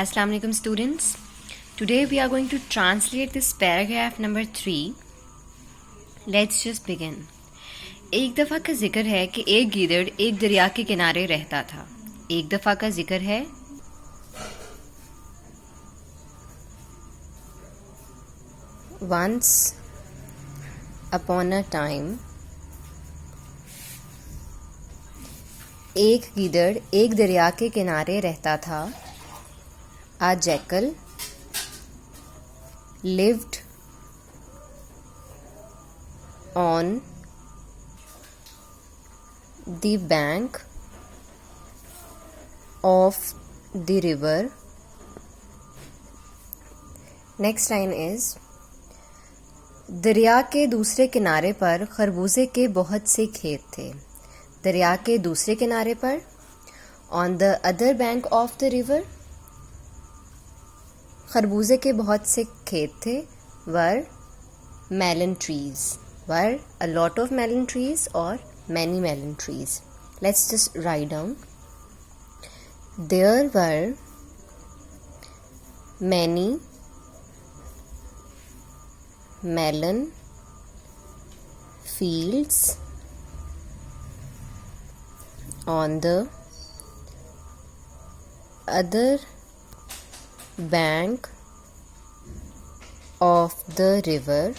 Assalamu alaikum students. Today we are going to translate this paragraph number 3. Let's just begin. एक दफ़ा का जिक्र है कि एक गीदड़ एक दरिया के किनारे रहता था. एक दफ़ा का जिक्र है. Once upon a time, एक गीदड़ एक दरिया के किनारे रहता था. A jackal lived on the bank of the river. Next line is, दरिया के दूसरे किनारे पर खरबूजे के बहुत से खेत थे. दरिया के दूसरे किनारे पर, on the other bank of the river, खरबूजे के बहुत से खेत थे. वर melon trees, were a lot of melon trees or many melon trees. Let's just write down. There were many melon fields on the other bank of the river.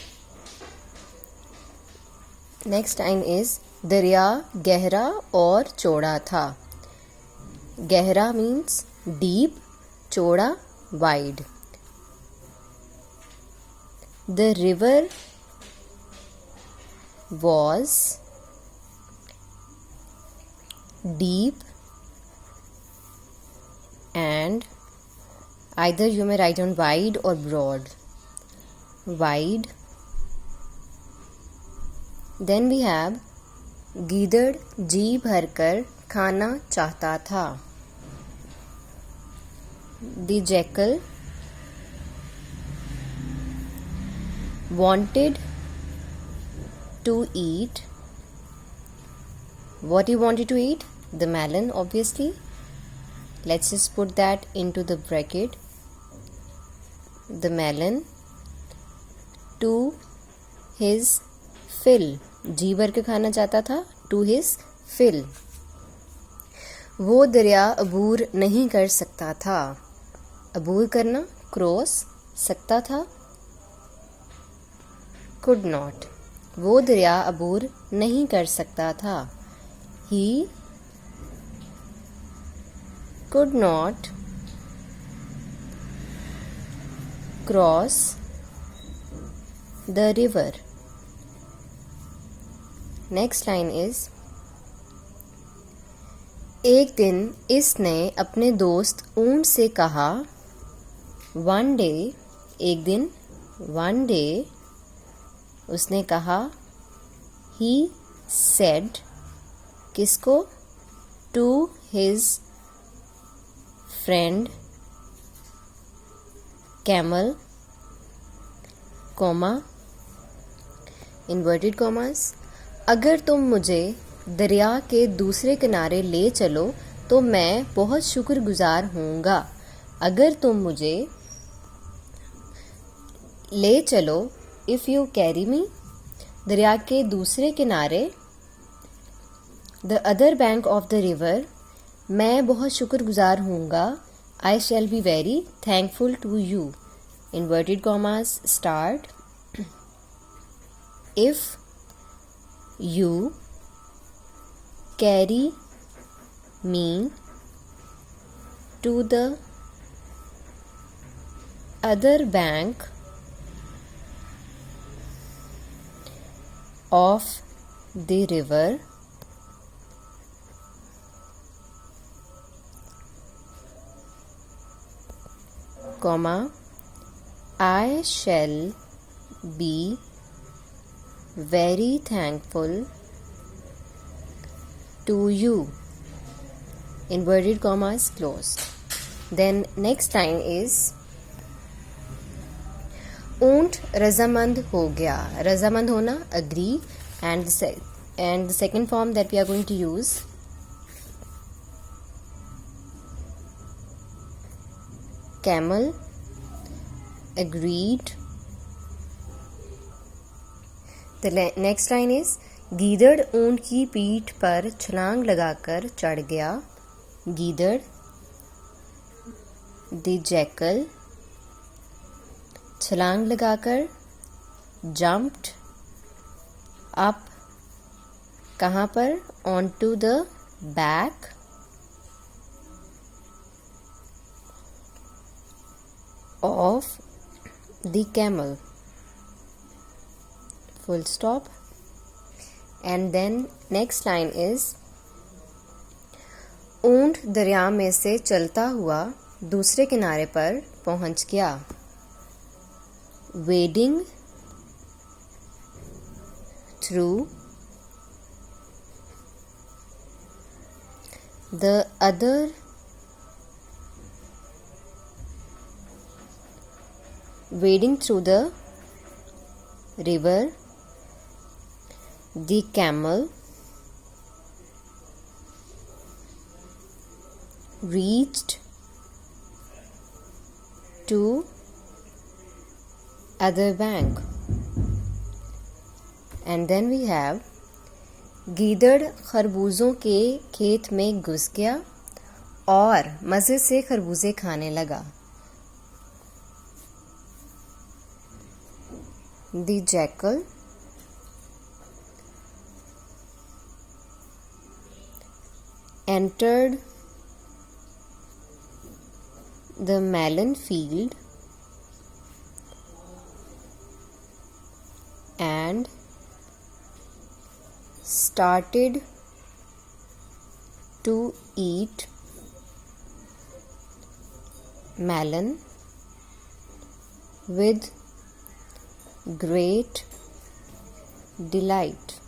Next line is, दरिया गहरा और चौड़ा था. गहरा means deep, चौड़ा wide. The river was deep and either you may write on wide or broad. Wide. Then we have, गीदड़ जी भरकर खाना चाहता था. The jackal wanted to eat. What he wanted to eat? The melon, obviously. Let's just put that into the bracket. The melon to his fill. जी भर के खाना चाहता था. To his fill. वो दरिया अबूर नहीं कर सकता था. अबूर करना, क्रॉस. सकता था, could not. वो दरिया अबूर नहीं कर सकता था. He could not cross the river. Next line is, एक दिन इसने अपने दोस्त ऊंट से कहा. One day, एक दिन, one day, उसने कहा. He said, किसको? To his friend camel, comma, inverted commas, अगर तुम मुझे दरिया के दूसरे किनारे ले चलो तो मैं बहुत शुक्रगुजार होऊंगा. अगर तुम मुझे ले चलो, if you carry me, दरिया के दूसरे किनारे, the other bank of the river, मैं बहुत शुक्रगुजार होऊंगा. I shall be very thankful to you. Inverted commas start. If you carry me to the other bank of the river, comma, I shall be very thankful to you. Inverted commas closed. Then next line is, ऊंट रजामंद हो गया. रजामंद होना, agree, and the second form that we are going to use, camel agreed. The next line is गीदड़ ऊंट की पीठ पर छलांग लगाकर चढ़ गया. गीदड़, the jackal, छलांग लगाकर, jumped up, कहाँ पर? onto the back of the camel. Full stop. And then next line is ऊंट दरिया में से चलता हुआ दूसरे किनारे पर पहुंच गया. wading through the other wading through the river, the camel reached to other bank. And then we have गीदड़ खरबूजों के खेत में घुस गया और मज़े से खरबूजे खाने लगा. The jackal entered the melon field and started to eat melon with great delight.